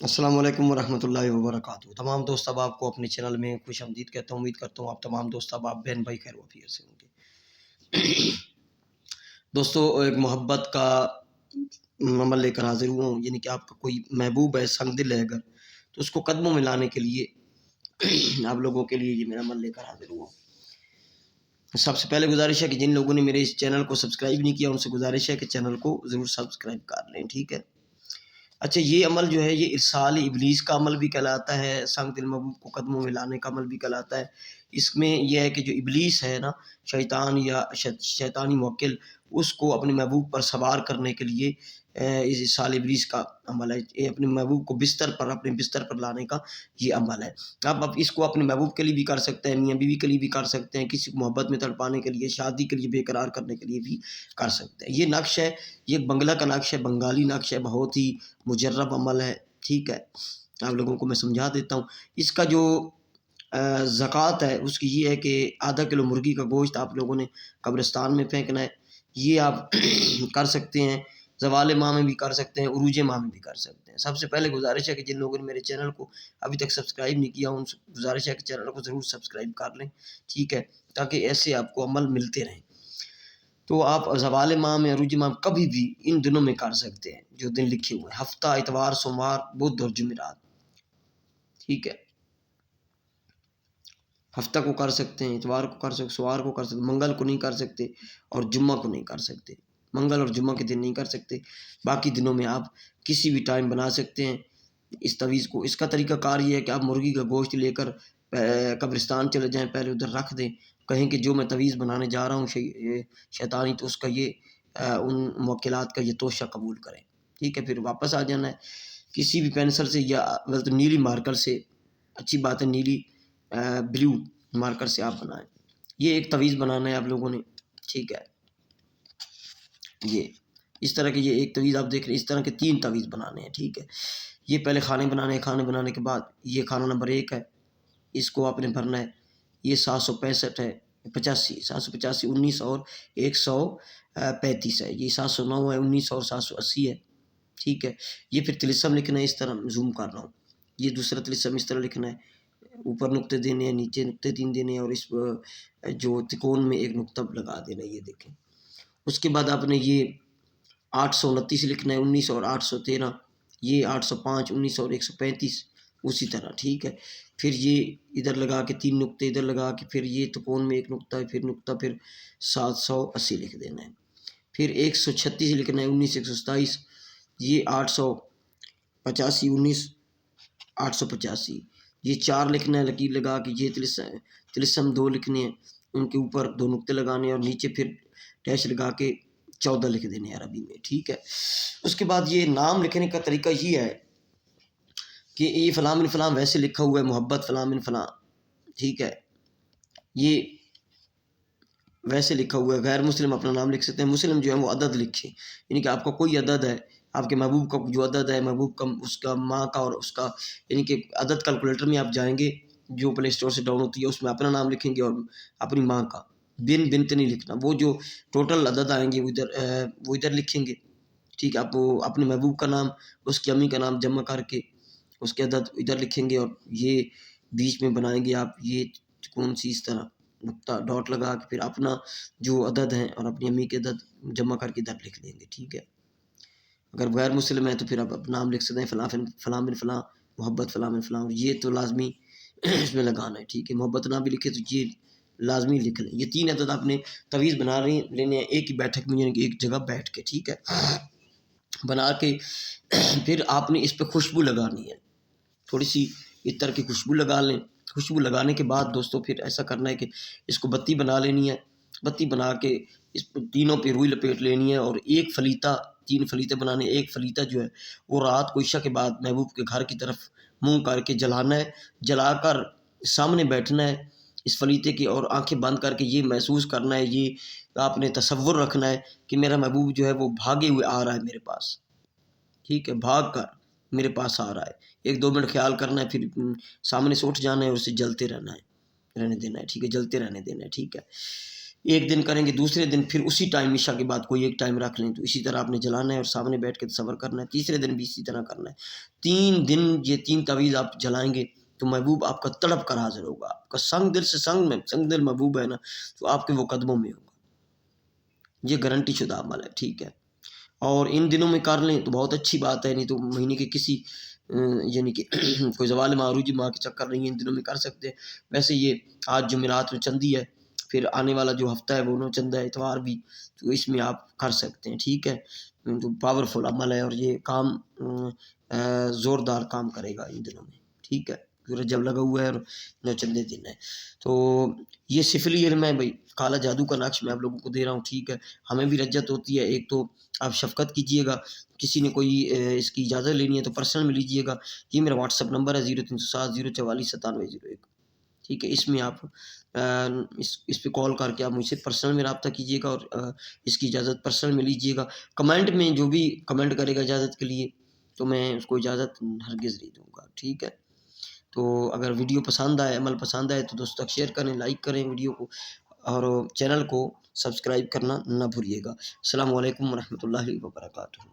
السلام علیکم ورحمۃ اللہ وبرکاتہ۔ تمام دوست احباب کو اپنے چینل میں خوش آمدید کہتا ہوں۔ امید کرتا ہوں آپ تمام دوست احباب بہن بھائی خیر وافیت سے ہوں گے۔ دوستو، ایک محبت کا عمل لے کر حاضر ہوا ہوں، یعنی کہ آپ کا کوئی محبوب ہے، سنگ دل ہے اگر، تو اس کو قدموں میں لانے کے لیے آپ لوگوں کے لیے یہ میرا عمل لے کر حاضر ہوا ہوں۔ سب سے پہلے گزارش ہے کہ جن لوگوں نے میرے اس چینل کو سبسکرائب نہیں کیا ان سے گزارش ہے کہ چینل کو ضرور سبسکرائب کر لیں، ٹھیک ہے۔ اچھا، یہ عمل جو ہے یہ ارسال ابلیس کا عمل بھی کہلاتا ہے، سنگ دل محبوب کو قدموں میں لانے کا عمل بھی کہلاتا ہے۔ اس میں یہ ہے کہ جو ابلیس ہے نا، شیطان یا شیطانی موکل، اس کو اپنے محبوب پر سوار کرنے کے لیے اس ارسال ابلیس کا عمل ہے۔ یہ اپنے محبوب کو اپنے بستر پر لانے کا یہ عمل ہے۔ اب اس کو اپنے محبوب کے لیے بھی کر سکتے ہیں، میاں بیوی کے لیے بھی کر سکتے ہیں، کسی کو محبت میں تڑپانے کے لیے، شادی کے لیے، بے قرار کرنے کے لیے بھی کر سکتے ہیں۔ یہ نقش ہے، یہ بنگلہ کا نقش ہے، بنگالی نقش ہے، بہت ہی مجرب عمل ہے، ٹھیک ہے۔ آپ لوگوں کو میں سمجھا دیتا ہوں۔ اس کا جو زکوٰۃ ہے اس کی یہ ہے کہ آدھا کلو مرغی کا گوشت آپ لوگوں نے قبرستان میں پھینکنا ہے۔ یہ آپ کر سکتے ہیں، زوال ماہ میں بھی کر سکتے ہیں، عروج ماہ میں بھی کر سکتے ہیں۔ سب سے پہلے گزارش ہے کہ جن لوگوں نے میرے چینل کو ابھی تک سبسکرائب نہیں کیا ان سے گزارش ہے کہ چینل کو ضرور سبسکرائب کر لیں، ٹھیک ہے، تاکہ ایسے آپ کو عمل ملتے رہیں۔ تو آپ زوال ماہ میں، عروج ماہ میں، کبھی بھی ان دنوں میں کر سکتے ہیں جو دن لکھے ہوئے ہیں، ہفتہ، اتوار، سوموار، بدھ اور جمعرات، ٹھیک ہے۔ ہفتہ کو کر سکتے ہیں، اتوار کو کر سکتے، سوار کو کر سکتے، منگل کو نہیں کر سکتے اور جمعہ کو نہیں کر سکتے، منگل اور جمعہ کے دن نہیں کر سکتے۔ باقی دنوں میں آپ کسی بھی ٹائم بنا سکتے ہیں اس تویز کو۔ اس کا طریقہ کار یہ ہے کہ آپ مرغی کا گوشت لے کر قبرستان چلے جائیں، پہلے ادھر رکھ دیں، کہیں کہ جو میں تویز بنانے جا رہا ہوں شیطانی، تو اس کا یہ ان موکلات کا یہ توشہ قبول کریں، ٹھیک ہے۔ پھر واپس آ جانا ہے کسی بھی پینسل سے یا نیلی مارکر سے، اچھی بات ہے، نیلی بلیو مارکر سے آپ بنائیں۔ یہ ایک تویز بنانا ہے آپ لوگوں نے، ٹھیک ہے۔ یہ اس طرح کے یہ ایک تویز آپ دیکھ رہے ہیں، اس طرح کے 3 تویز بنانے ہیں، ٹھیک ہے۔ یہ پہلے کھانے بنانے ہیں، کھانے بنانے کے بعد یہ کھانا نمبر 1 ہے، اس کو آپ نے بھرنا ہے۔ یہ 765 ہے، 85، 785، 19 اور 135 ہے، یہ 709 ہے، 19 اور 780 ہے، ٹھیک ہے۔ یہ پھر طلسم لکھنا ہے، اس طرح زوم کر رہا ہوں، یہ دوسرا طلسم اس طرح لکھنا ہے، اوپر نقطے دینے ہیں، نیچے نقطے 3 دینے ہیں، اور اس جو تکون میں ایک نقطہ لگا دینا ہے، یہ دیکھیں۔ اس کے بعد آپ نے یہ 829 لکھنا ہے، 19 اور 813، یہ 805، 19 اور 135، اسی طرح، ٹھیک ہے۔ پھر یہ ادھر لگا کے 3 نقطے ادھر لگا کے، پھر یہ تکون میں ایک نقطہ، پھر نقطہ، پھر 780 لکھ دینا ہے۔ پھر 136 لکھنا ہے، 19، 127، یہ 885، 19، 885، یہ 4 لکھنا ہے لکیر لگا کے، یہ طلسم 2 لکھنے ہیں، ان کے اوپر 2 نقطے لگانے ہیں، اور نیچے پھر ڈیش لگا کے 14 لکھ دینے ہیں عربی میں، ٹھیک ہے۔ اس کے بعد یہ نام لکھنے کا طریقہ یہ ہے کہ یہ فلاں بن فلاں ویسے لکھا ہوا ہے، محبت فلاں بن فلاں، ٹھیک ہے، یہ ویسے لکھا ہوا ہے۔ غیر مسلم اپنا نام لکھ سکتے ہیں، مسلم جو ہے وہ عدد لکھیں، یعنی کہ آپ کا کوئی عدد ہے، آپ کے محبوب کا جو عدد ہے، محبوب کا، اس کا ماں کا، اور اس کا، یعنی کہ عدد کیلکولیٹر میں آپ جائیں گے جو پلے اسٹور سے ڈاؤن ہوتی ہے، اس میں اپنا نام لکھیں گے اور اپنی ماں کا، بنت نہیں لکھنا، وہ جو ٹوٹل عدد آئیں گے وہ ادھر لکھیں گے، ٹھیک ہے۔ آپ اپنے محبوب کا نام، اس کی امی کا نام جمع کر کے اس کے عدد ادھر لکھیں گے، اور یہ بیچ میں بنائیں گے آپ یہ کون سی اس طرح نقطہ ڈاٹ لگا کے، پھر اپنا جو عدد ہیں اور اپنی امی کے عدد جمع کر کے ادھر لکھ دیں گے، ٹھیک ہے۔ اگر غیر مسلم ہے تو پھر آپ اپنا نام لکھ سکتے ہیں، فلاں بن فلاں، محبت فلاں بن فلاں، اور یہ تو لازمی اس میں لگانا ہے، ٹھیک ہے۔ محبت نہ بھی لکھے تو یہ لازمی لکھ لیں۔ یہ 3 عدد آپ نے تویز بنا لینے ہیں ایک ہی بیٹھک میں، یعنی کہ ایک جگہ بیٹھ کے، ٹھیک ہے۔ بنا کے پھر آپ نے اس پہ خوشبو لگانی ہے، تھوڑی سی عطر کی خوشبو لگا لیں۔ خوشبو لگانے کے بعد دوستو پھر ایسا کرنا ہے کہ اس کو بتی بنا لینی ہے، بتی بنا کے اس تینوں پہ روئی لپیٹ لینی ہے، اور ایک فلیتہ، 3 فلیتے بنانے، ایک فلیتہ جو ہے وہ رات کو عشاء کے بعد محبوب کے گھر کی طرف منہ کر کے جلانا ہے، جلا کر سامنے بیٹھنا ہے اس فلیتے کی، اور آنکھیں بند کر کے یہ محسوس کرنا ہے، یہ آپ نے تصور رکھنا ہے کہ میرا محبوب جو ہے وہ بھاگے ہوئے آ رہا ہے میرے پاس، ٹھیک ہے، بھاگ کر میرے پاس آ رہا ہے۔ 1-2 منٹ خیال کرنا ہے، پھر سامنے سے اٹھ جانا ہے اور اسے جلتے رہنا ہے، رہنے دینا ہے، ٹھیک ہے، جلتے رہنے دینا ہے، ٹھیک ہے۔ ایک دن کریں گے، دوسرے دن پھر اسی ٹائم عشاء کے بعد کوئی ایک ٹائم رکھ لیں، تو اسی طرح آپ نے جلانا ہے اور سامنے بیٹھ کے صبر کرنا ہے، تیسرے دن بھی اسی طرح کرنا ہے، 3 دن یہ 3 تعویذ آپ جلائیں گے تو محبوب آپ کا تڑپ کر حاضر ہوگا، آپ کا سنگ دل سے سنگ دل محبوب ہے نا، تو آپ کے وہ قدموں میں ہوگا، یہ گارنٹی شدہ عمل ہے، ٹھیک ہے۔ اور ان دنوں میں کر لیں تو بہت اچھی بات ہے، نہیں تو مہینے کے کسی یعنی کہ کوئی زوال معروج ماہ کے چکر نہیں ہے، ان دنوں میں کر سکتے ہیں۔ ویسے یہ آج جمعرات میں چندی ہے، پھر آنے والا جو ہفتہ ہے وہ نو چندہ ہے، اتوار بھی، تو اس میں آپ کر سکتے ہیں، ٹھیک ہے۔ تو پاورفل عمل ہے اور یہ کام زوردار کام کرے گا ان دنوں میں، ٹھیک ہے۔ رجب لگا ہوا ہے اور نو چندے دن ہے، تو یہ سفلی علم ہے بھائی، کالا جادو کا نقش میں آپ لوگوں کو دے رہا ہوں، ٹھیک ہے۔ ہمیں بھی رجت ہوتی ہے، ایک تو آپ شفقت کیجیے گا، کسی نے کوئی اس کی اجازت لینی ہے تو پرسنل میں لیجیے گا، یہ میرا واٹس ایپ نمبر ہے 0307 044 97 01، ٹھیک ہے۔ اس میں آپ اس پہ کال کر کے آپ مجھ سے پرسنل میں رابطہ کیجیے گا اور اس کی اجازت پرسنل میں لیجیے گا۔ کمنٹ میں جو بھی کمنٹ کرے گا اجازت کے لیے تو میں اس کو اجازت ہرگز نہیں دوں گا، ٹھیک ہے۔ تو اگر ویڈیو پسند آئے، عمل پسند آئے تو دوستوں تک شیئر کریں، لائک کریں ویڈیو کو، اور چینل کو سبسکرائب کرنا نہ بھولیے گا۔ السلام علیکم ورحمۃ اللہ وبرکاتہ۔